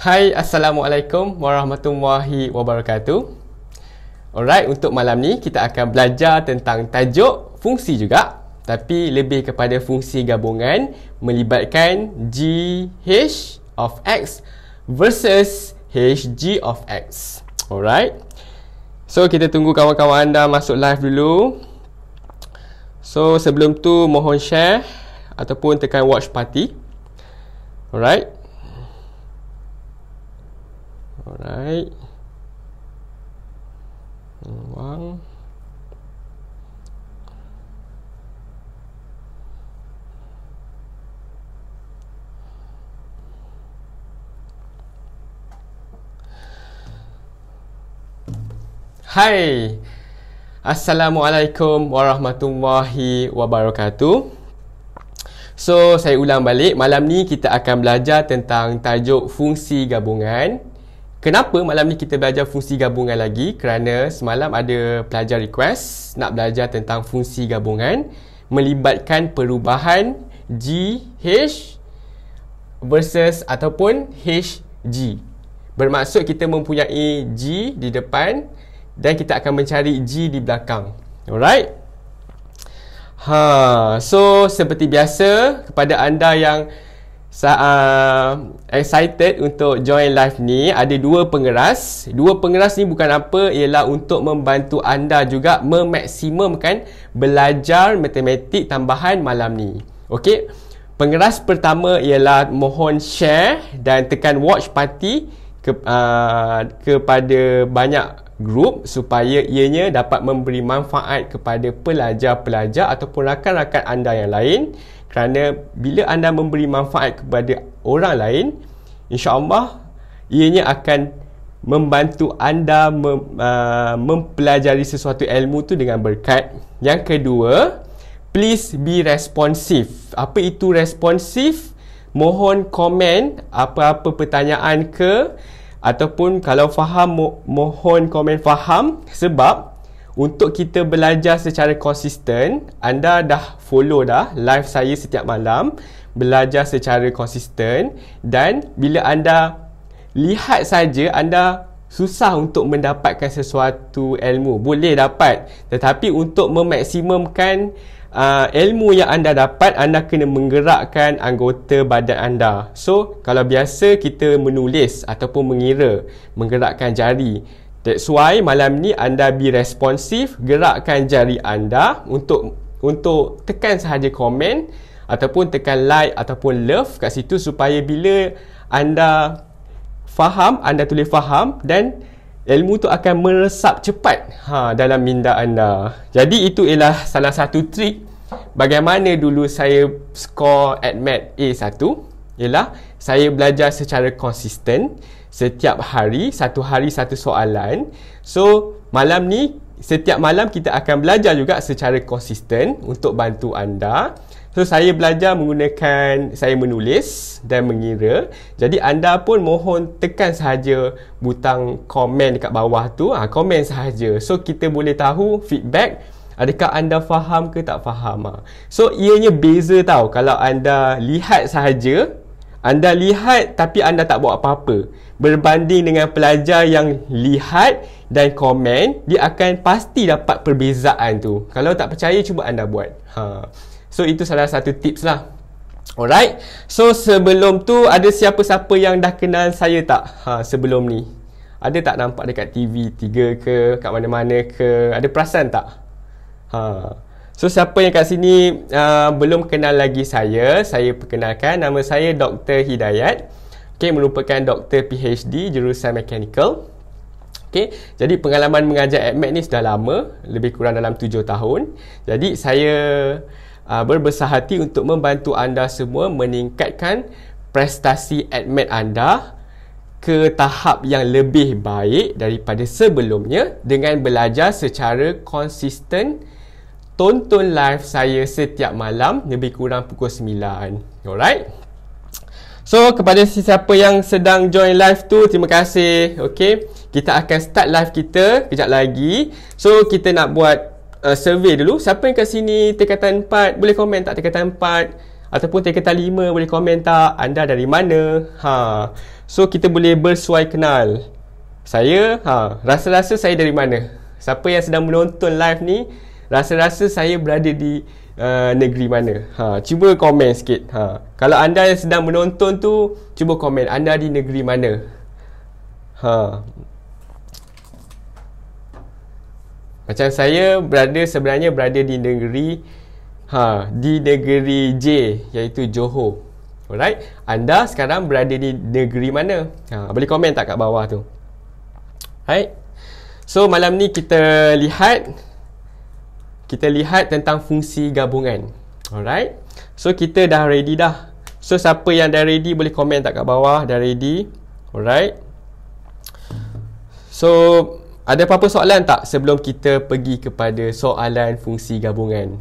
Hai, Assalamualaikum warahmatullahi wabarakatuh. Alright, untuk malam ni kita akan belajar tentang tajuk fungsi juga, tapi lebih kepada fungsi gabungan melibatkan GH of X versus HG of X. Alright. So, kita tunggu kawan-kawan anda masuk live dulu. So, sebelum tu mohon share ataupun tekan watch party. Alright. Alright. Uang. Hai. Assalamualaikum warahmatullahi wabarakatuh. So, saya ulang balik. Malam ni kita akan belajar tentang tajuk fungsi gabungan. Kenapa malam ni kita belajar fungsi gabungan lagi? Kerana semalam ada pelajar request nak belajar tentang fungsi gabungan melibatkan perubahan GH versus ataupun HG. Bermaksud kita mempunyai G di depan dan kita akan mencari G di belakang. Alright? So seperti biasa, kepada anda yang excited untuk join live ni, ada dua pengeras. Dua pengeras ni bukan apa, ialah untuk membantu anda juga memaksimumkan belajar matematik tambahan malam ni. Okey. Pengeras pertama ialah mohon share dan tekan watch party kepada banyak grup supaya ianya dapat memberi manfaat kepada pelajar-pelajar ataupun rakan-rakan anda yang lain. Kerana bila anda memberi manfaat kepada orang lain, insya-Allah ianya akan membantu anda mempelajari sesuatu ilmu tu dengan berkat. Yang kedua, please be responsive. Apa itu responsif? Mohon komen apa-apa pertanyaan ataupun kalau faham, mohon komen faham. Sebab untuk kita belajar secara konsisten, anda dah follow dah live saya setiap malam, belajar secara konsisten, dan bila anda lihat saja, anda susah untuk mendapatkan sesuatu ilmu. Boleh dapat, tetapi untuk memaksimumkan ilmu yang anda dapat, anda kena menggerakkan anggota badan anda. So, kalau biasa kita menulis ataupun mengira, menggerakkan jari. That's why malam ni anda be responsif, gerakkan jari anda untuk tekan sahaja komen ataupun tekan like ataupun love kat situ, supaya bila anda faham, anda tulis faham, dan ilmu tu akan meresap cepat dalam minda anda. Jadi itu ialah salah satu trik bagaimana dulu saya skor ADMAT A1, ialah saya belajar secara konsisten. Setiap hari, satu hari satu soalan. So, malam ni, setiap malam kita akan belajar juga secara konsisten untuk bantu anda. So, saya belajar menggunakan, saya menulis dan mengira. Jadi, anda pun mohon tekan sahaja butang komen dekat bawah tu. Komen sahaja. So, kita boleh tahu feedback. Adakah anda faham ke tak faham. So, ianya beza tau. Kalau anda lihat sahaja, anda lihat tapi anda tak buat apa-apa, berbanding dengan pelajar yang lihat dan komen, dia akan pasti dapat perbezaan tu. Kalau tak percaya, cuba anda buat. So, itu salah satu tips lah. Alright. So, sebelum tu, ada siapa-siapa yang dah kenal saya tak? Sebelum ni. Ada tak nampak dekat TV3 ke, kat mana-mana ke? Ada perasan tak? So, siapa yang kat sini belum kenal lagi saya perkenalkan. Nama saya Dr. Hidayat. Merupakan Doktor PhD jurusan Mechanical. Jadi pengalaman mengajar ADMAT ni sudah lama, lebih kurang dalam 7 tahun. Jadi saya berbesar hati untuk membantu anda semua meningkatkan prestasi ADMAT anda ke tahap yang lebih baik daripada sebelumnya dengan belajar secara konsisten. Tonton live saya setiap malam lebih kurang pukul 9. Alright. So, kepada sesiapa yang sedang join live tu, terima kasih. Okey, kita akan start live kita kejap lagi. So, kita nak buat survey dulu. Siapa yang kat sini tingkatan 4, boleh komen tak tingkatan 4? Ataupun tingkatan 5, boleh komen tak? Anda dari mana? So kita boleh bersuai kenal. Saya, rasa-rasa saya dari mana? Siapa yang sedang menonton live ni, rasa-rasa saya berada di negeri mana? Cuba komen sikit. Kalau anda yang sedang menonton tu, cuba komen anda di negeri mana? Macam saya sebenarnya berada di negeri J, iaitu Johor. Alright, anda sekarang berada di negeri mana? Boleh komen tak kat bawah tu? Right. So malam ni kita lihat tentang fungsi gabungan. Alright. So kita dah ready dah. So siapa yang dah ready boleh komen tak kat bawah dah ready. Alright. So ada apa-apa soalan tak sebelum kita pergi kepada soalan fungsi gabungan?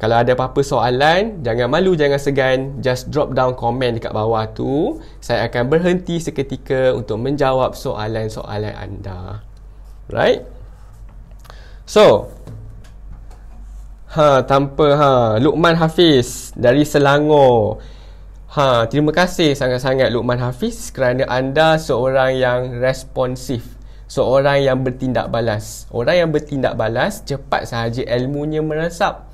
Kalau ada apa-apa soalan, jangan malu, jangan segan. Just drop down komen dekat bawah tu. Saya akan berhenti seketika untuk menjawab soalan-soalan anda. Right? So, Luqman Hafiz dari Selangor. Terima kasih sangat-sangat Luqman Hafiz kerana anda seorang yang responsif. Seorang yang bertindak balas. Orang yang bertindak balas, cepat sahaja ilmunya meresap.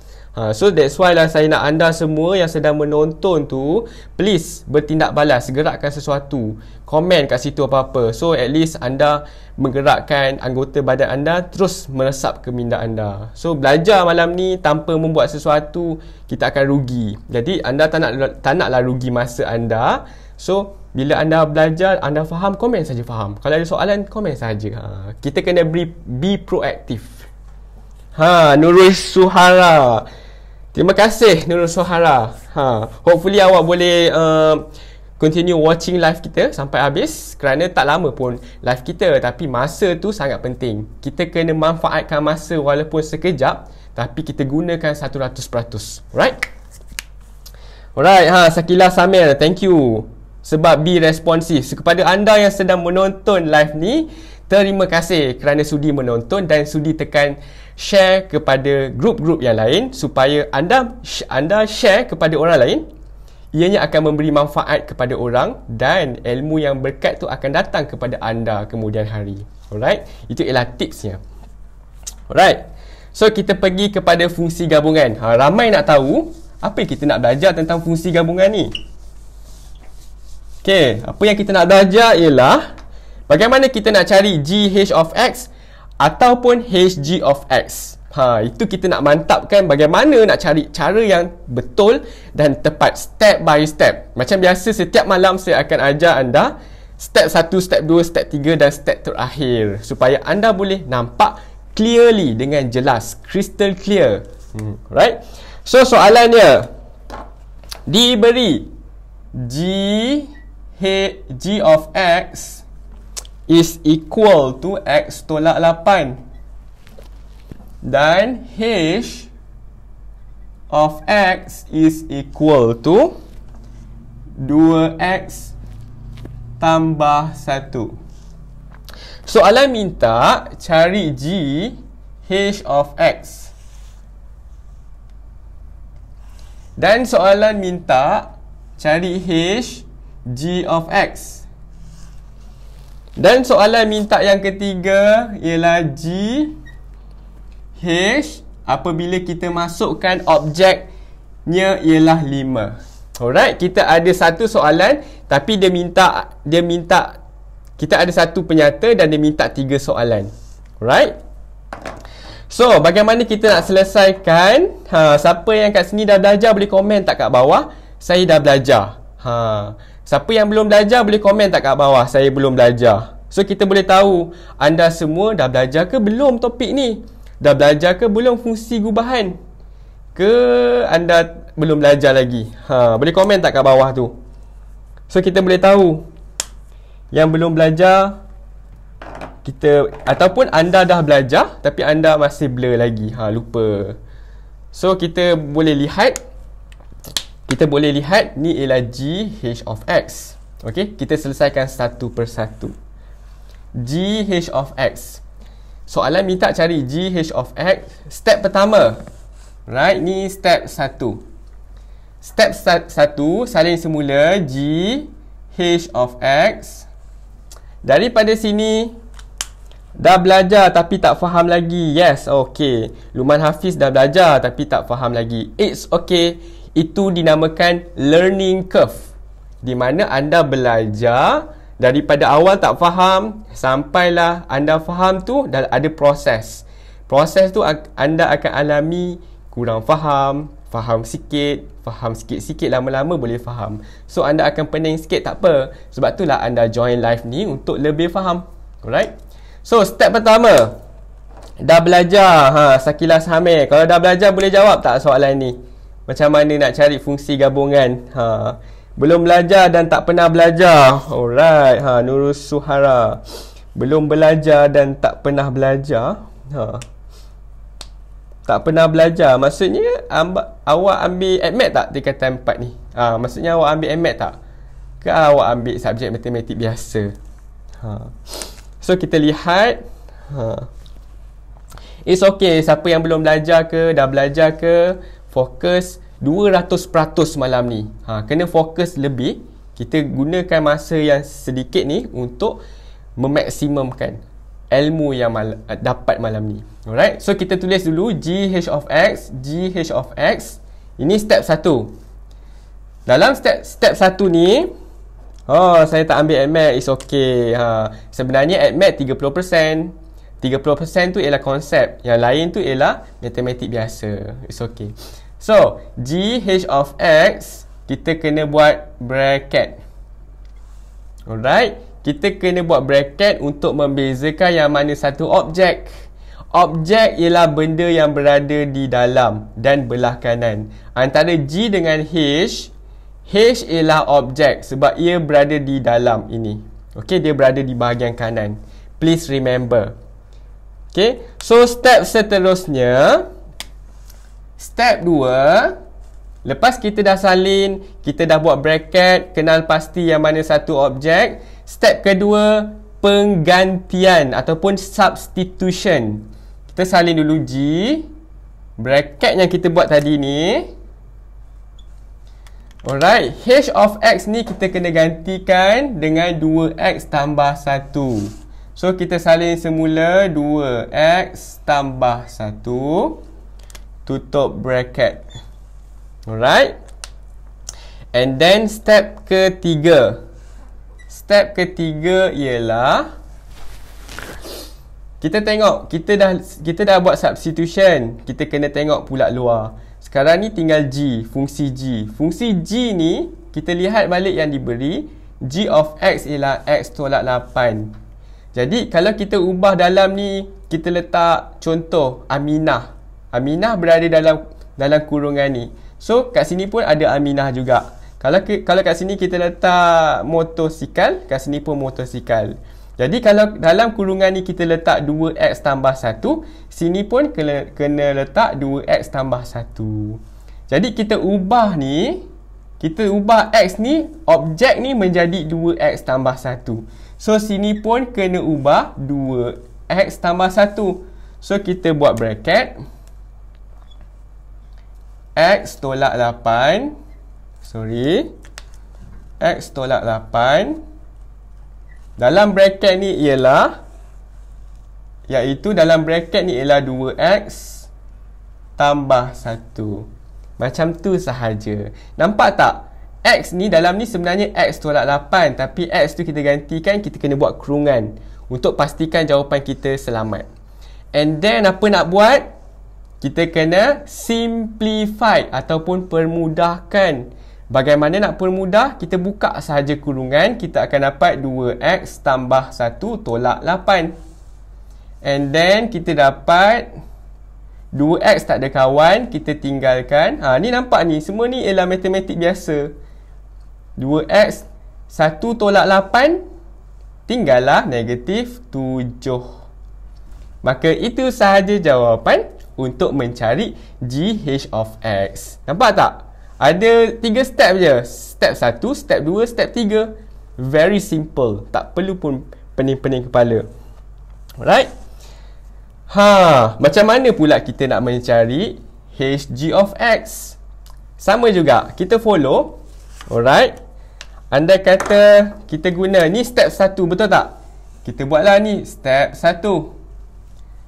So that's why lah saya nak anda semua yang sedang menonton tu, please bertindak balas, gerakkan sesuatu, komen kat situ apa-apa. So at least anda menggerakkan anggota badan anda terus meresap ke minda anda. So belajar malam ni tanpa membuat sesuatu, kita akan rugi. Jadi anda tak naklah rugi masa anda. So bila anda belajar, anda faham, komen saja faham. Kalau ada soalan, komen saja. Kita kena be proaktif. Nurul Suhara. Terima kasih Nurul Suhara. Hopefully awak boleh continue watching live kita sampai habis, kerana tak lama pun live kita, tapi masa tu sangat penting. Kita kena manfaatkan masa walaupun sekejap, tapi kita gunakan 100%. Alright, Sakila Samir, thank you sebab be responsif. Kepada anda yang sedang menonton live ni, terima kasih kerana sudi menonton dan sudi tekan share kepada grup-grup yang lain, supaya anda share kepada orang lain. Ianya akan memberi manfaat kepada orang dan ilmu yang berkat tu akan datang kepada anda kemudian hari. Alright, itu ialah tipsnya. Alright, so kita pergi kepada fungsi gabungan. Ramai nak tahu apa yang kita nak belajar tentang fungsi gabungan ni. Okay, apa yang kita nak belajar ialah bagaimana kita nak cari GH of X ataupun HG of X. Itu kita nak mantapkan bagaimana nak cari cara yang betul dan tepat, step by step. Macam biasa, setiap malam saya akan ajar anda step 1, step 2, step 3 dan step terakhir, supaya anda boleh nampak clearly, dengan jelas, crystal clear. Right? So soalannya diberi G of X is equal to X tolak 8 dan H of X is equal to 2X tambah 1. Soalan minta cari G H of X, dan soalan minta cari H G of X. Dan soalan minta yang ketiga ialah G H apabila kita masukkan objeknya ialah 5. Alright, kita ada satu soalan, tapi dia minta kita ada satu penyata dan dia minta 3 soalan. Alright. So, bagaimana kita nak selesaikan? Siapa yang kat sini dah belajar boleh komen tak kat bawah? Saya dah belajar. Siapa yang belum belajar boleh komen tak kat bawah? Saya belum belajar. So kita boleh tahu anda semua dah belajar ke belum topik ni? Dah belajar ke belum fungsi gubahan? Ke anda belum belajar lagi? Boleh komen tak kat bawah tu? So kita boleh tahu. Yang belum belajar, kita, ataupun anda dah belajar tapi anda masih blur lagi, lupa. So kita boleh lihat ni ialah G H of X. Okey, kita selesaikan satu persatu. G H of X. Soalan minta cari G H of X. Step pertama. Right, ni step 1. Step 1 salin semula G H of X. Daripada sini dah belajar tapi tak faham lagi. Yes, okay. Luqman Hafiz dah belajar tapi tak faham lagi. It's okay. Itu dinamakan learning curve, di mana anda belajar daripada awal tak faham sampailah anda faham tu, dah ada proses. Proses tu anda akan alami kurang faham, faham sikit, lama-lama boleh faham. So anda akan pening sikit, tak apa. Sebab itulah anda join live ni untuk lebih faham. Alright. So step pertama, dah belajar. Sakilas Hamir, kalau dah belajar boleh jawab tak soalan ni? Macam mana nak cari fungsi gabungan? Belum belajar dan tak pernah belajar. Alright. Nurul Suhara, belum belajar dan tak pernah belajar. Tak pernah belajar, maksudnya awak ambil AdMath tak tingkatan 4 ni? Maksudnya awak ambil AdMath tak? Ke awak ambil subjek matematik biasa? So kita lihat. It's okay. Siapa yang belum belajar ke, dah belajar ke, fokus 200% malam ni. Kena fokus lebih. Kita gunakan masa yang sedikit ni untuk memaksimumkan ilmu yang dapat malam ni. Alright. So kita tulis dulu GH of X. GH of X. Ini step 1. Dalam step 1 ni, saya tak ambil AdMath. It's okay. Sebenarnya AdMath 30%. 30% tu ialah konsep. Yang lain tu ialah matematik biasa. It's okay. So, GH of X, kita kena buat bracket. Alright. Kita kena buat bracket untuk membezakan yang mana satu objek. Objek ialah benda yang berada di dalam dan belah kanan. Antara G dengan H, H ialah objek sebab ia berada di dalam ini. Okay, dia berada di bahagian kanan. Please remember. Okay, so step seterusnya, step 2, lepas kita dah salin, kita dah buat bracket, kenal pasti yang mana satu objek. Step kedua, penggantian ataupun substitution. Kita salin dulu G, bracket yang kita buat tadi ni. Alright, H of X ni kita kena gantikan dengan 2X tambah 1. So kita salin semula 2X tambah 1, tutup bracket. Alright. And then step ketiga. Step ketiga ialah kita tengok, kita dah buat substitution. Kita kena tengok pula luar. Sekarang ni tinggal G, fungsi G. Fungsi G ni kita lihat balik yang diberi. G of X ialah X tolak 8. Jadi kalau kita ubah dalam ni, kita letak contoh Aminah. Aminah berada dalam kurungan ni. So kat sini pun ada Aminah juga. Kalau kat sini kita letak motosikal, kat sini pun motosikal. Jadi kalau dalam kurungan ni kita letak 2X tambah 1, sini pun kena letak 2X tambah 1. Jadi kita ubah ni, kita ubah X ni, objek ni menjadi 2X tambah 1. So sini pun kena ubah 2X tambah 1. So kita buat bracket X tolak 8. X tolak 8. Dalam bracket ni ialah, iaitu dalam bracket ni ialah 2X tambah 1. Macam tu sahaja. Nampak tak? X ni dalam ni sebenarnya X tolak 8. Tapi X tu kita gantikan, kita kena buat kurungan untuk pastikan jawapan kita selamat. And then apa nak buat? Kita kena simplify ataupun permudahkan. Bagaimana nak permudah? Kita buka sahaja kurungan, kita akan dapat 2X tambah 1 tolak 8. And then kita dapat 2X tak ada kawan, kita tinggalkan. Ni nampak ni, semua ni ialah matematik biasa. 2X 1 tolak 8, tinggallah negatif 7. Maka itu sahaja jawapan untuk mencari GH of X. Nampak tak? Ada 3 step je. Step 1, step 2, step 3. Very simple. Tak perlu pun pening-pening kepala. Alright. Macam mana pula kita nak mencari HG of X? Sama juga. Kita follow. Alright. andai kata kita guna ni step 1, betul tak? Kita buatlah ni step 1.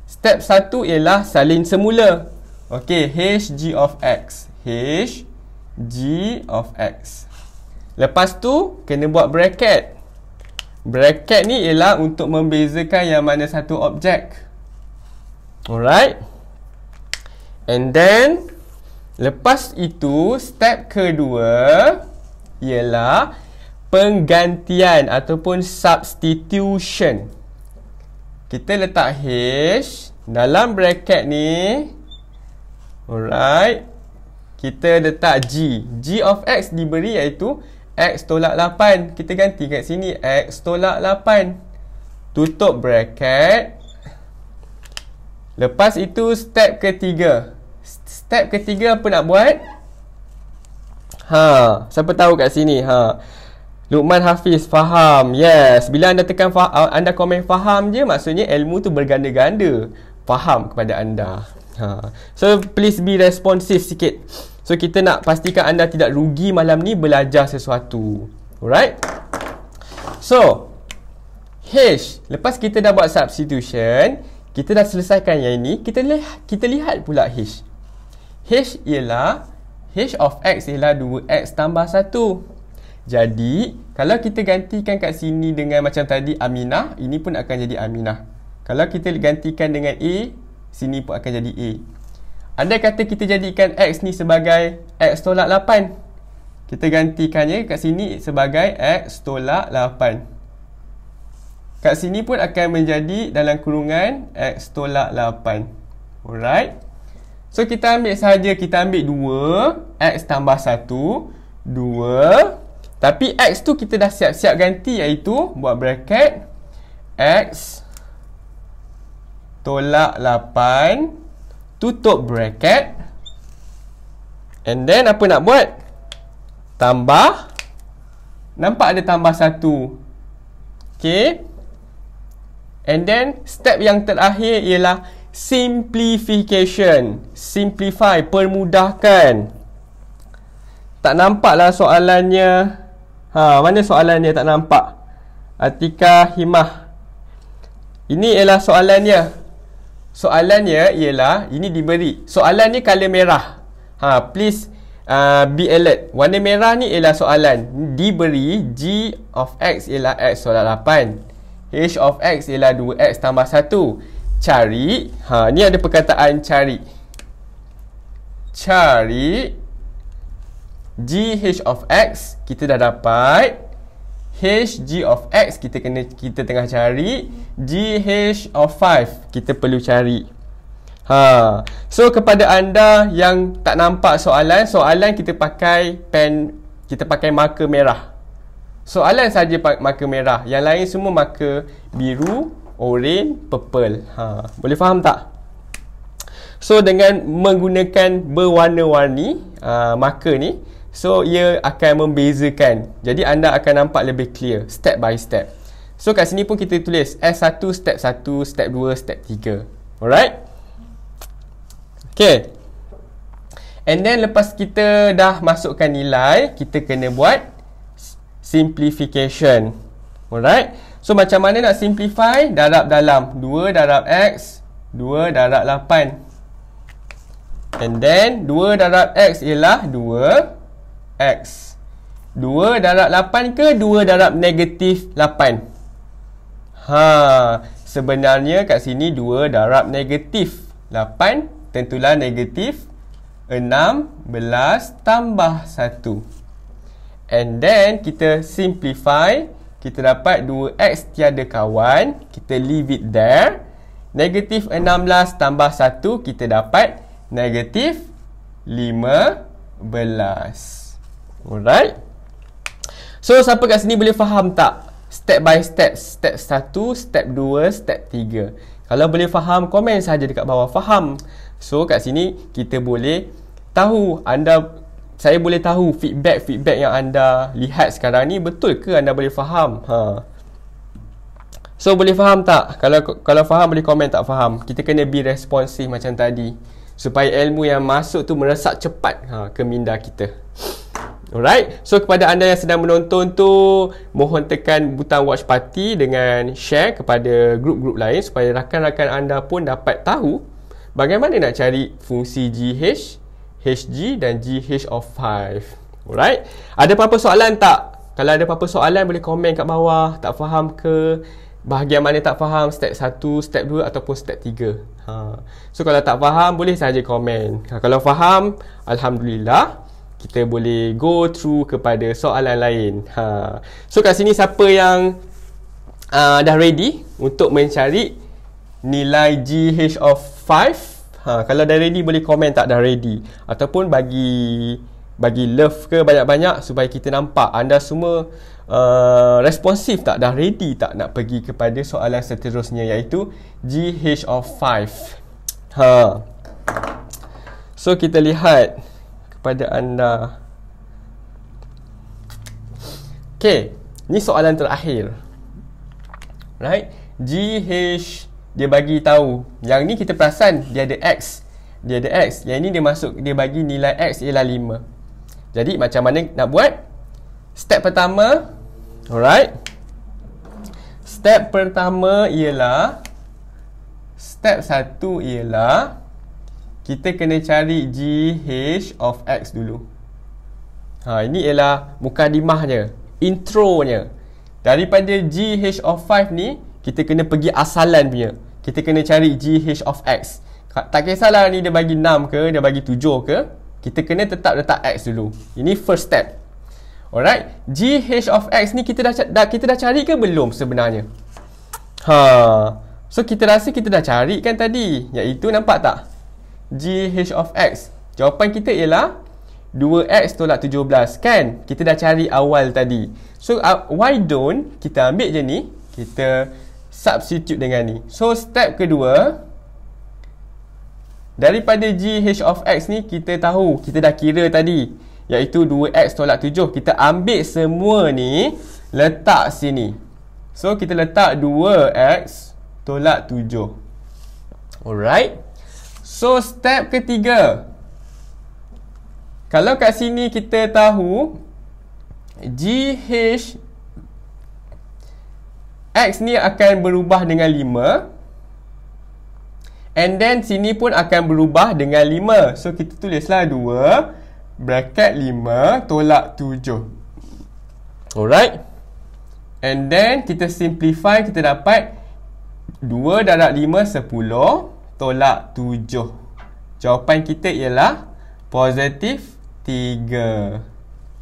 Step 1 ialah salin semula. Okey, Hg of x. Hg of x. Lepas tu kena buat bracket. Bracket ni ialah untuk membezakan yang mana satu objek. Alright. And then lepas itu step kedua ialah penggantian ataupun substitution. Kita letak H dalam bracket ni. Alright. Kita letak G. G of x diberi iaitu x tolak 8. Kita ganti kat sini x tolak 8. Tutup bracket. Lepas itu step ketiga. Step ketiga apa nak buat? Siapa tahu kat sini? Luqman Hafiz faham. Yes, bila anda tekan anda komen faham je, maksudnya ilmu tu berganda-ganda faham kepada anda. So please be responsive sikit. So kita nak pastikan anda tidak rugi malam ni belajar sesuatu. Alright. So H, lepas kita dah buat substitution, kita dah selesaikan yang ini, kita lihat pula H. H ialah H of x ialah 2x tambah 1. Jadi, kalau kita gantikan kat sini dengan macam tadi Aminah, ini pun akan jadi Aminah. Kalau kita gantikan dengan A, sini pun akan jadi A. Andai kata kita jadikan x ni sebagai x tolak 8. Kita gantikannya kat sini sebagai x tolak 8. Kat sini pun akan menjadi dalam kurungan x tolak 8. Alright. So, kita ambil sahaja, kita ambil 2, x tambah 1, 2. Tapi x tu kita dah siap-siap ganti, iaitu buat bracket x tolak 8, tutup bracket, and then apa nak buat? Tambah. Nampak ada tambah 1. Okay. And then step yang terakhir ialah simplification. Simplify, permudahkan. Tak nampaklah soalannya. Mana soalannya tak nampak? Atika Himah. Ini ialah soalannya. Soalannya ialah, ini diberi. Soalan ni color merah. Please be alert. Warna merah ni ialah soalan. Diberi G of x ialah x tolak 8. H of x ialah 2x tambah 1. Cari. Ni ada perkataan cari. Cari GH of x, kita dah dapat. HG of x, kita tengah cari. GH of 5, kita perlu cari. So kepada anda yang tak nampak soalan kita pakai pen, kita pakai marker merah. Soalan saja marker merah, yang lain semua marker biru, orange, purple. Boleh faham tak? So dengan menggunakan berwarna-warni marker ni, so ia akan membezakan. Jadi anda akan nampak lebih clear step by step. So kat sini pun kita tulis S1 step 1, step 2, step 3. Alright? Okay. And then lepas kita dah masukkan nilai, kita kena buat simplification. Alright? So macam mana nak simplify? Darab dalam 2 darab x, 2 darab 8. And then 2 darab x ialah 2 x. 2 darab 8 ke 2 darab negatif 8? Sebenarnya kat sini 2 darab negatif 8, tentulah negatif 16 tambah 1. And then kita simplify, kita dapat 2x tiada kawan, kita leave it there. Negatif 16 tambah 1, kita dapat negatif 15. Alright. So siapa kat sini boleh faham tak? Step by step. Step 1, step 2, step 3. Kalau boleh faham, komen saja dekat bawah faham. So kat sini kita boleh tahu, saya boleh tahu feedback yang anda lihat sekarang ni betul ke anda boleh faham. So boleh faham tak? Kalau faham boleh komen tak faham. Kita kena be responsif macam tadi, supaya ilmu yang masuk tu meresap cepat ke minda kita. Alright, so kepada anda yang sedang menonton tu, mohon tekan butang watch party dengan share kepada grup-grup lain supaya rakan-rakan anda pun dapat tahu bagaimana nak cari fungsi GH, HG dan GH of 5. Alright, ada apa-apa soalan tak? Kalau ada apa-apa soalan boleh komen kat bawah. Tak faham ke? Bahagian mana tak faham? Step 1, step 2 ataupun step 3. So kalau tak faham boleh saja komen. Kalau faham, Alhamdulillah, kita boleh go through kepada soalan lain. So kat sini siapa yang dah ready untuk mencari nilai GH of 5? Kalau dah ready boleh komen tak dah ready. Ataupun bagi love ke banyak-banyak supaya kita nampak anda semua responsif tak, dah ready tak nak pergi kepada soalan seterusnya, iaitu GH of 5. So kita lihat kepada anda. Okay, ni soalan terakhir. Right, GH dia bagi tahu. Yang ni kita perasan dia ada X. Dia ada X. Yang ni dia bagi nilai X ialah 5. Jadi macam mana nak buat? Step pertama, alright. Step pertama ialah, step 1 ialah kita kena cari GH of X dulu. Ini ialah mukadimahnya, intronya. Daripada GH of 5 ni, kita kena pergi asalan punya. Kita kena cari GH of X. Tak kisahlah ni dia bagi 6 ke, dia bagi 7 ke, kita kena tetap letak X dulu. Ini first step. Alright, GH of X ni kita dah cari ke belum sebenarnya? So kita rasa kita dah cari kan tadi, iaitu nampak tak? GH of X. Jawapan kita ialah 2X tolak 17 kan? Kita dah cari awal tadi. So why don't kita ambil je ni, kita substitute dengan ni. So step kedua, daripada GH of X ni kita tahu, kita dah kira tadi, iaitu 2X tolak 7. Kita ambil semua ni, letak sini. So kita letak 2X tolak 7. Alright. So step ketiga, kalau kat sini kita tahu GH X ni akan berubah dengan 5, and then sini pun akan berubah dengan 5. So kita tulislah 2 bracket 5 tolak 7. Alright. And then kita simplify, kita dapat 2 darab 5 10 tolak 7. Jawapan kita ialah positif 3.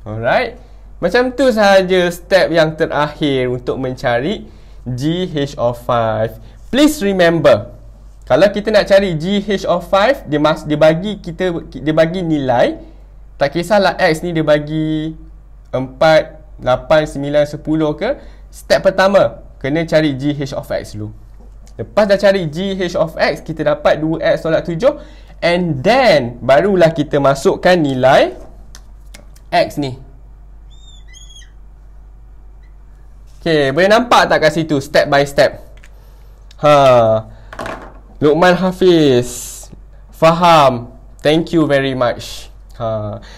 Alright. Macam tu sahaja step yang terakhir untuk mencari GH of 5. Please remember, kalau kita nak cari GH of 5, dia bagi nilai. Tak kisahlah X ni dia bagi 4, 8, 9, 10 ke. Step pertama, kena cari GH of X dulu. Lepas dah cari GH of X, kita dapat 2X tolak 7, and then barulah kita masukkan nilai X ni. Okay, boleh nampak tak kat situ step by step? Luqman Hafiz, faham. Thank you very much.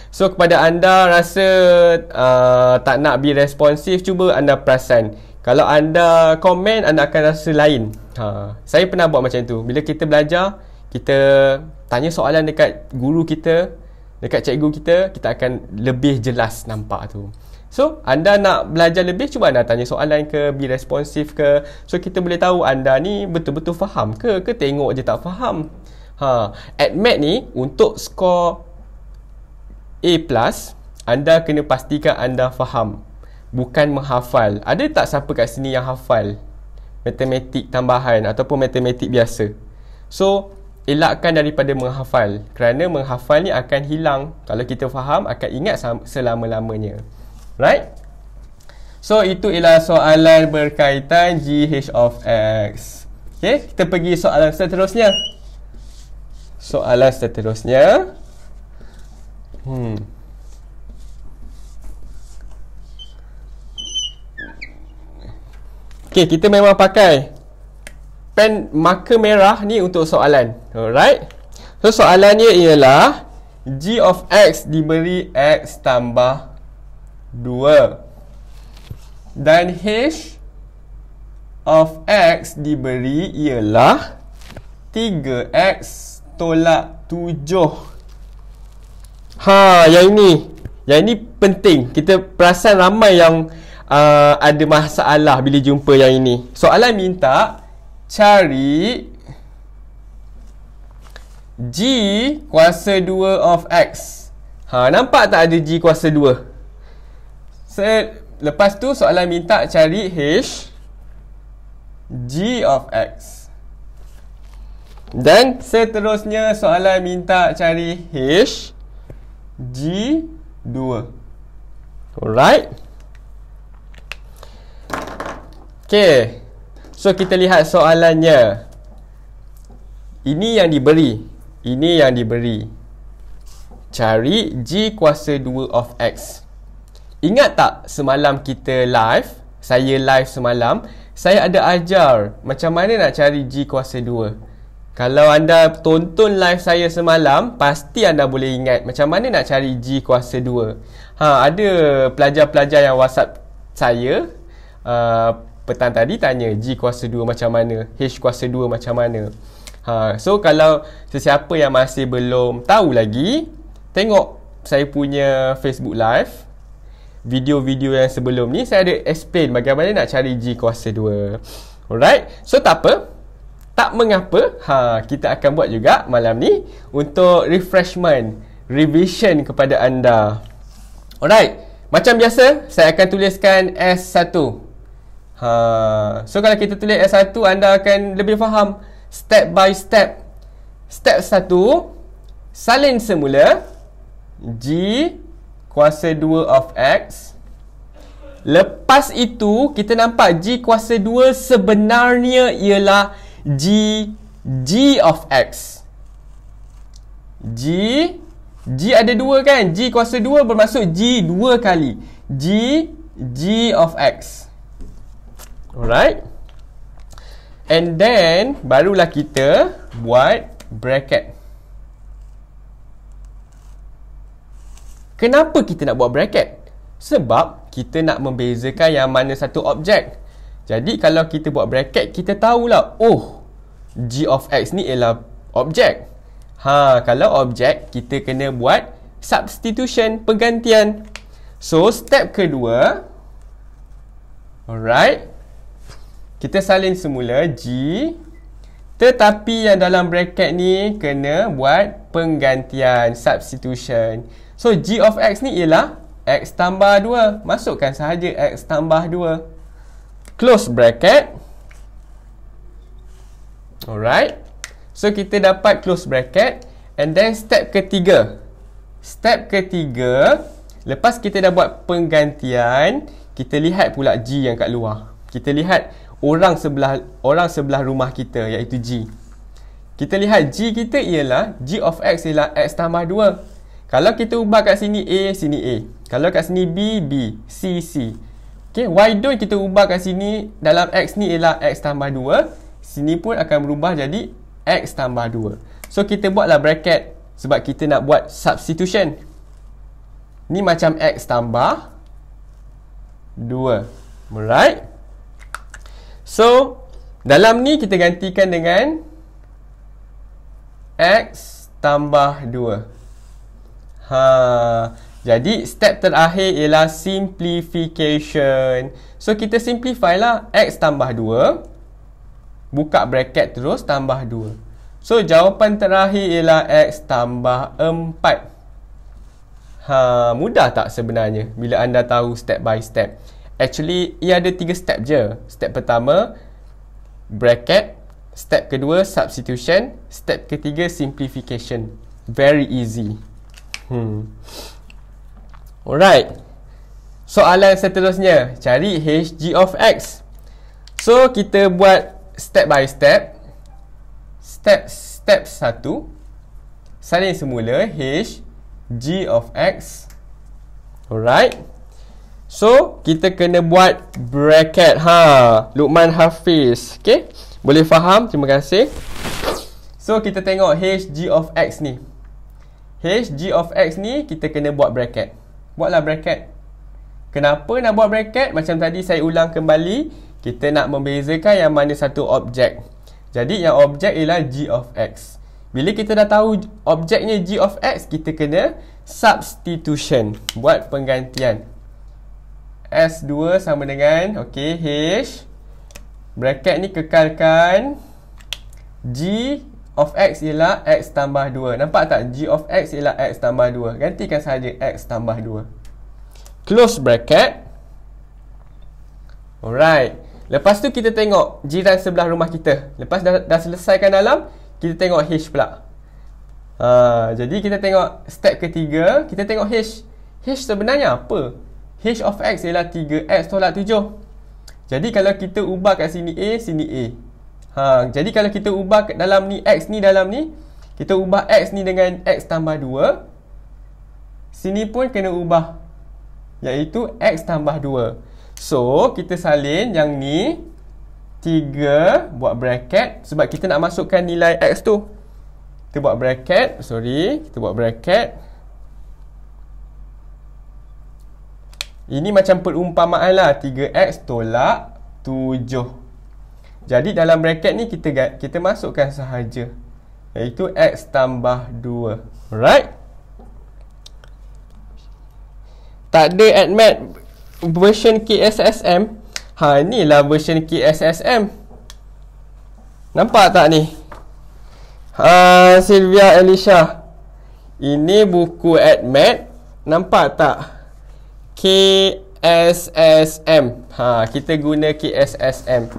So kepada anda rasa tak nak be responsif, cuba anda perasan. Kalau anda komen, anda akan rasa lain. Saya pernah buat macam tu. Bila kita belajar, kita tanya soalan dekat guru kita, dekat cikgu kita, kita akan lebih jelas nampak tu. So, anda nak belajar lebih, cuba anda tanya soalan ke, be responsif ke. So, kita boleh tahu anda ni betul-betul faham ke tengok je tak faham. ADMAT ni, untuk skor A+, anda kena pastikan anda faham, bukan menghafal. Ada tak siapa kat sini yang hafal matematik tambahan ataupun matematik biasa? So, elakkan daripada menghafal, kerana menghafal ni akan hilang. Kalau kita faham, akan ingat selama-lamanya. Right? So, itu ialah soalan berkaitan GH of X. Okay, kita pergi soalan seterusnya. Soalan seterusnya. Okay, kita memang pakai pen marker merah ni untuk soalan. Alright. So, soalannya ialah G of X diberi X tambah Dan H of X diberi ialah 3X tolak 7. Yang ini penting. Kita perasan ramai yang ada masalah bila jumpa yang ini. Soalan minta cari G kuasa 2 of X. Nampak tak ada G kuasa 2? Lepas tu soalan minta cari H G of X. Dan seterusnya soalan minta cari H G2. Alright. Okay. So kita lihat soalannya. Ini yang diberi. Cari G kuasa 2 of X. Ingat tak semalam kita live? Saya live semalam. Saya ada ajar macam mana nak cari G kuasa 2. Kalau anda tonton live saya semalam, pasti anda boleh ingat macam mana nak cari G kuasa 2. Ada pelajar-pelajar yang WhatsApp saya petang tadi tanya G kuasa 2 macam mana, H kuasa 2 macam mana. So kalau sesiapa yang masih belum tahu lagi, tengok saya punya Facebook live. Video-video yang sebelum ni saya ada explain bagaimana nak cari G kuasa 2. Alright. So tak apa, tak mengapa, kita akan buat juga malam ni untuk refreshment, revision kepada anda. Alright, macam biasa saya akan tuliskan S1. So kalau kita tulis S1, anda akan lebih faham step by step. Step 1, salin semula G kuasa 2 of X. Lepas itu kita nampak G kuasa 2 sebenarnya ialah G of X. G ada 2 kan? G kuasa 2 bermaksud G 2 kali. G of X. Alright. And then barulah kita buat bracket. Kenapa kita nak buat bracket? Sebab kita nak membezakan yang mana satu objek. Jadi kalau kita buat bracket, kita tahulah, G of X ni ialah objek. Kalau objek, kita kena buat substitution, penggantian. So step kedua, alright, kita salin semula G, tetapi yang dalam bracket ni kena buat penggantian, substitution. So G of X ni ialah X tambah 2. Masukkan sahaja X tambah 2. Close bracket. Alright. So kita dapat close bracket. And then step ketiga. Step ketiga, lepas kita dah buat penggantian, kita lihat pula G yang kat luar. Kita lihat orang sebelah rumah kita, iaitu G. Kita lihat G kita ialah G of X ialah X tambah 2. Kalau kita ubah kat sini A, sini A. Kalau kat sini B, B. C, C. Okay, why don't kita ubah kat sini, dalam X ni ialah X tambah 2. Sini pun akan berubah jadi X tambah 2. So kita buatlah bracket sebab kita nak buat substitution. Ni macam X tambah 2. Alright. So dalam ni kita gantikan dengan X tambah 2. Jadi step terakhir ialah simplification. So kita simplify lah. X tambah 2, buka bracket terus, tambah 2. So jawapan terakhir ialah X tambah 4. Mudah tak sebenarnya bila anda tahu step by step? Actually ia ada 3 step je. Step pertama bracket, step kedua substitution, step ketiga simplification. Very easy. Alright. Soalan seterusnya, cari HG of X. So kita buat step by step. Step 1, salin semula HG of X. Alright. So kita kena buat bracket. Luqman Hafiz. Okay, boleh faham? Terima kasih. So kita tengok HG of X ni. HG of X ni kita kena buat bracket. Buatlah bracket. Kenapa nak buat bracket? Macam tadi saya ulang kembali, kita nak membezakan yang mana satu objek. Jadi yang objek ialah g of x. Bila kita dah tahu objeknya g of x, kita kena substitution, buat penggantian. S2 sama dengan, okey, H bracket ni kekalkan, g of x ialah x tambah 2. Nampak tak? G of x ialah x tambah 2. Gantikan sahaja x tambah 2. Close bracket. Alright. Lepas tu kita tengok jiran sebelah rumah kita. Lepas dah selesaikan dalam, kita tengok H pula. Jadi kita tengok step ketiga, kita tengok H. H sebenarnya apa? H of x ialah 3x tolak 7. Jadi kalau kita ubah kat sini A, sini A. Jadi kalau kita ubah kat dalam ni, X ni dalam ni, kita ubah X ni dengan X tambah 2. Sini pun kena ubah, iaitu X tambah 2. So, kita salin yang ni 3, buat bracket, sebab kita nak masukkan nilai X tu. Kita buat bracket, kita buat bracket. Ini macam perumpamaan lah, 3x tolak 7. Jadi dalam bracket ni kita masukkan sahaja, iaitu x tambah 2. Alright? Tak ada ADMAT version KSSM. Inilah version KSSM. Nampak tak ni? Sylvia Elisha. Ini buku ADMAT. Nampak tak? KSSM. Kita guna KSSM.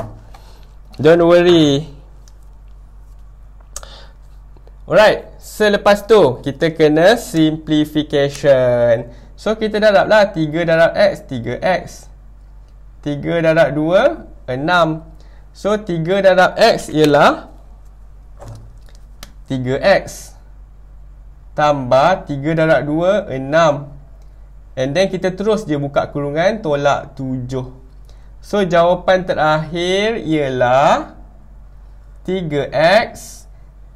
Don't worry. Alright. Selepas tu, kita kena simplification. So, kita darab lah 3 darab x, 3x. 3 darab 2, 6. So, 3 darab x ialah 3x. Tambah 3 darab 2, 6. And then kita terus je buka kurungan, tolak 7. So, jawapan terakhir ialah 3x.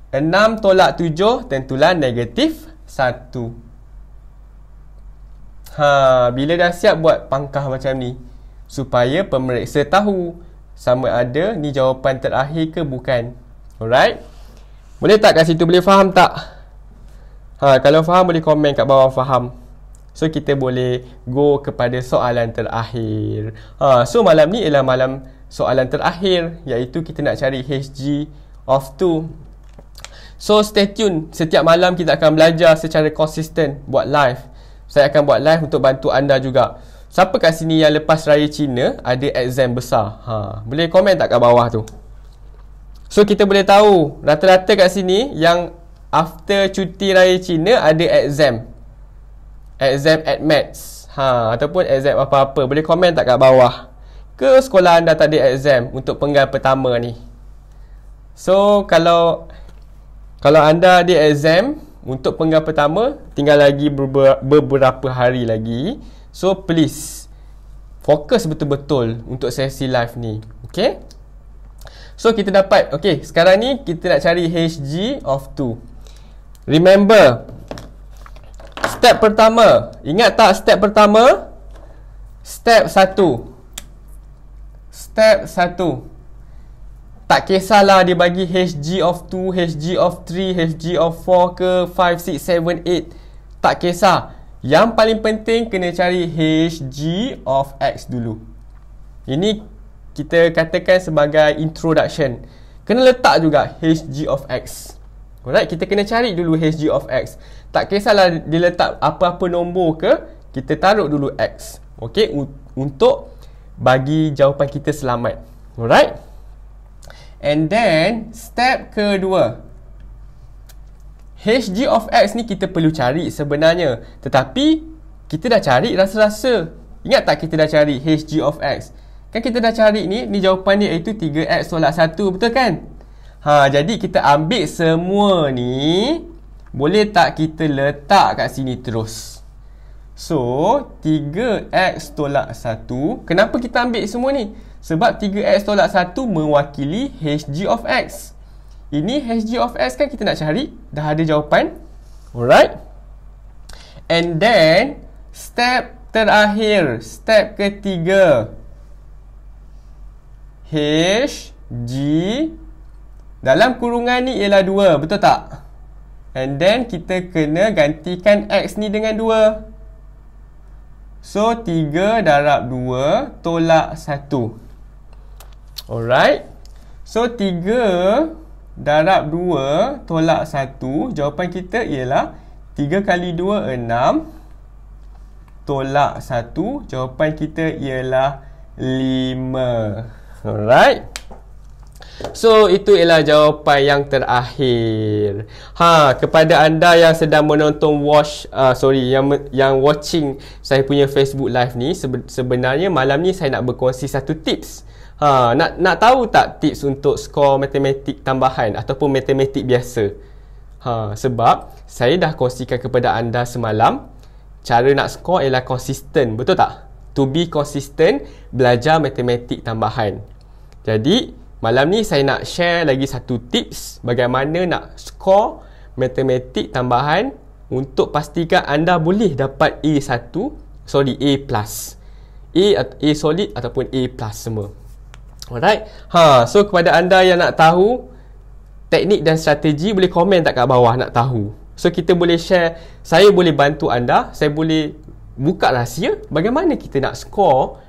6 tolak 7 tentulah negatif 1. Bila dah siap buat pangkah macam ni, supaya pemeriksa tahu sama ada ni jawapan terakhir ke bukan. Alright? Boleh tak kat situ? Boleh faham tak? Kalau faham boleh komen kat bawah faham. So, kita boleh go kepada soalan terakhir. So, malam ni ialah malam soalan terakhir, iaitu kita nak cari HG of 2. So, stay tune. Setiap malam kita akan belajar secara konsisten, buat live. Saya akan buat live untuk bantu anda juga. Siapa kat sini yang lepas Raya Cina ada exam besar? Boleh komen tak kat bawah tu? So, kita boleh tahu rata-rata kat sini yang after cuti Raya Cina ada exam. Exam ADMATS ataupun exam apa-apa. Boleh komen tak kat bawah? Ke sekolah anda tak ada exam untuk penggal pertama ni? So, kalau anda ada exam untuk penggal pertama, tinggal lagi beberapa hari lagi. So, please fokus betul-betul untuk sesi live ni. Okay? So, kita dapat, okay, sekarang ni kita nak cari HG of 2. Remember, step pertama, ingat tak step pertama? Step 1. Step 1. Tak kisahlah dia bagi HG of 2, HG of 3, HG of 4 ke 5, 6, 7, 8. Tak kisah. Yang paling penting kena cari HG of x dulu. Ini kita katakan sebagai introduction. Kena letak juga HG of x. Alright, kita kena cari dulu HG of x. Tak kisahlah dia letak apa-apa nombor ke, kita taruh dulu x. Okey, untuk bagi jawapan kita selamat. Alright? And then, step kedua. HG of x ni kita perlu cari sebenarnya. Tetapi, kita dah cari rasa-rasa. Ingat tak kita dah cari HG of x? Kan kita dah cari ni jawapan dia iaitu 3x tolak 1, betul kan? Jadi kita ambil semua ni. Boleh tak kita letak kat sini terus? So, 3x tolak 1. Kenapa kita ambil semua ni? Sebab 3x tolak 1 mewakili HG of x. Ini HG of x kan kita nak cari. Dah ada jawapan. Alright. And then, step terakhir, step ketiga. H, G, dalam kurungan ni ialah 2, betul tak? And then kita kena gantikan X ni dengan 2. So 3 darab 2 tolak 1. Alright. So 3 darab 2 tolak 1, jawapan kita ialah 3 kali 2 6 tolak 1, jawapan kita ialah 5. Alright. So itu ialah jawapan yang terakhir. Kepada anda yang sedang menonton yang watching saya punya Facebook live ni, sebenarnya malam ni saya nak berkongsi satu tips. Nak tahu tak tips untuk skor matematik tambahan ataupun matematik biasa? Sebab saya dah kongsikan kepada anda semalam, cara nak skor ialah konsisten, betul tak? To be consistent, belajar matematik tambahan. Jadi malam ni saya nak share lagi satu tips bagaimana nak skor matematik tambahan untuk pastikan anda boleh dapat A plus. A solid ataupun A plus semua. Alright. So kepada anda yang nak tahu teknik dan strategi, boleh komen tak kat bawah nak tahu. So kita boleh share, saya boleh bantu anda, saya boleh buka rahsia bagaimana kita nak skor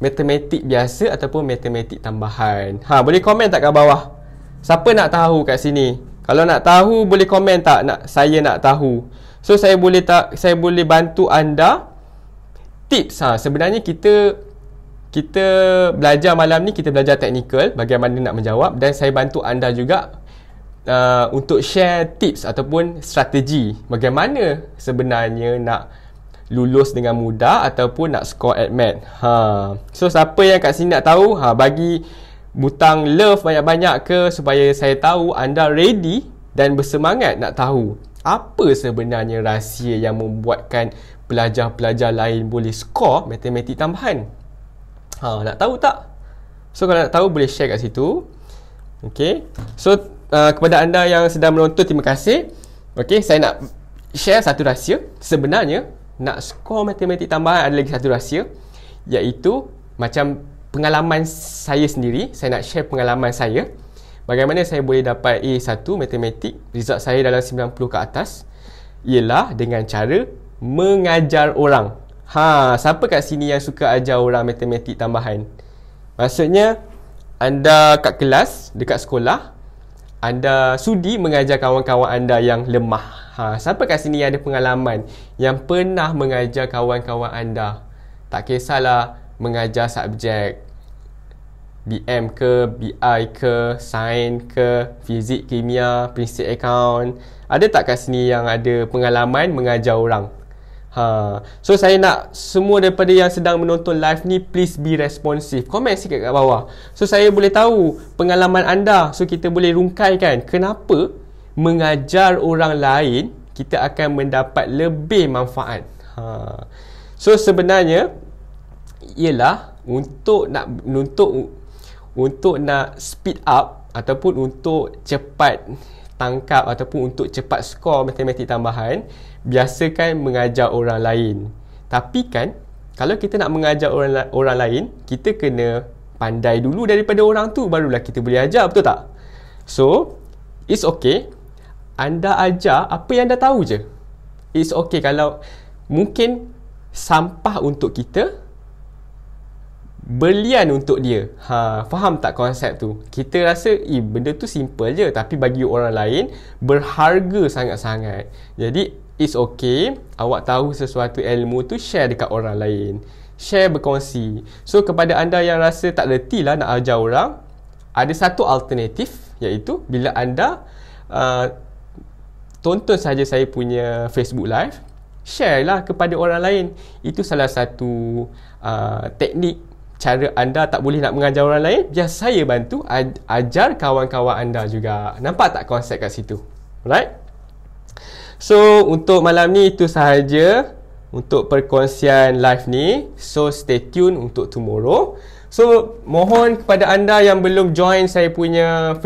matematik biasa ataupun matematik tambahan. Boleh komen tak kat bawah? Siapa nak tahu kat sini? Kalau nak tahu boleh komen tak, saya nak tahu. So saya boleh bantu anda tips. Sebenarnya kita belajar malam ni, kita belajar teknikal bagaimana nak menjawab, dan saya bantu anda juga untuk share tips ataupun strategi bagaimana sebenarnya nak lulus dengan mudah ataupun nak score at math. So siapa yang kat sini nak tahu, bagi butang love banyak-banyak ke, supaya saya tahu anda ready dan bersemangat nak tahu apa sebenarnya rahsia yang membuatkan pelajar-pelajar lain boleh score matematik tambahan. Nak tahu tak? So kalau nak tahu boleh share kat situ. Okay. So kepada anda yang sedang menonton, terima kasih. Okay, saya nak share satu rahsia. Sebenarnya nak skor matematik tambahan ada lagi satu rahsia, iaitu macam pengalaman saya sendiri. Saya nak share pengalaman saya, bagaimana saya boleh dapat A1 matematik, result saya dalam 90 ke atas, ialah dengan cara mengajar orang. Siapa kat sini yang suka ajar orang matematik tambahan? Maksudnya anda kat kelas, dekat sekolah, anda sudi mengajar kawan-kawan anda yang lemah. Siapa kat sini yang ada pengalaman, yang pernah mengajar kawan-kawan anda? Tak kisahlah mengajar subjek BM ke, BI ke, sains ke, fizik, kimia, prinsip akaun. Ada tak kat sini yang ada pengalaman mengajar orang? So saya nak semua daripada yang sedang menonton live ni, please be responsive. Komen sikit kat bawah, so saya boleh tahu pengalaman anda. So kita boleh rungkaikan kenapa mengajar orang lain kita akan mendapat lebih manfaat. So sebenarnya ialah untuk nak speed up ataupun untuk cepat tangkap ataupun untuk cepat skor matematik tambahan, biasakan mengajar orang lain. Tapi kan, kalau kita nak mengajar orang lain, kita kena pandai dulu daripada orang tu, barulah kita boleh ajar, betul tak? So it's okay anda ajar apa yang anda tahu je. It's okay kalau mungkin sampah untuk kita, berlian untuk dia. Faham tak konsep tu? Kita rasa benda tu simple je, tapi bagi orang lain berharga sangat-sangat. Jadi it's okay awak tahu sesuatu ilmu tu, share dekat orang lain, share, berkongsi. So kepada anda yang rasa tak reti lah nak ajar orang, ada satu alternatif, iaitu bila anda tonton saja saya punya Facebook live, share lah kepada orang lain. Itu salah satu teknik. Cara anda tak boleh nak mengajar orang lain, biar saya bantu ajar kawan-kawan anda juga. Nampak tak konsep kat situ? Right? So untuk malam ni itu sahaja untuk perkongsian live ni. So stay tune untuk tomorrow. So mohon kepada anda yang belum join saya punya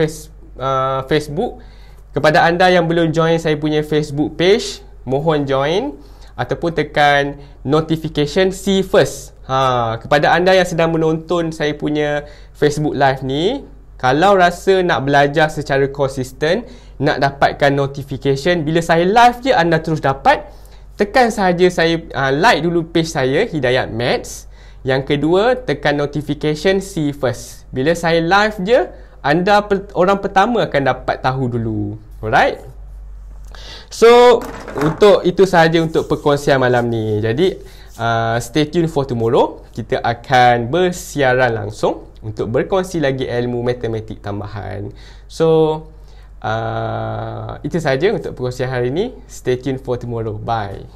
Facebook, kepada anda yang belum join saya punya Facebook page, mohon join. ataupun tekan notification see first. Kepada anda yang sedang menonton saya punya Facebook Live ni, kalau rasa nak belajar secara konsisten, nak dapatkan notification bila saya live je anda terus dapat, tekan sahaja saya like dulu page saya Hidayat Maths. Yang kedua, tekan notification see first. Bila saya live je, anda orang pertama akan dapat tahu dulu. Alright? So, untuk itu sahaja untuk perkongsian malam ni. Jadi, stay tune for tomorrow. Kita akan bersiaran langsung untuk berkongsi lagi ilmu matematik tambahan. So, itu sahaja untuk perkongsian hari ini. Stay tune for tomorrow. Bye.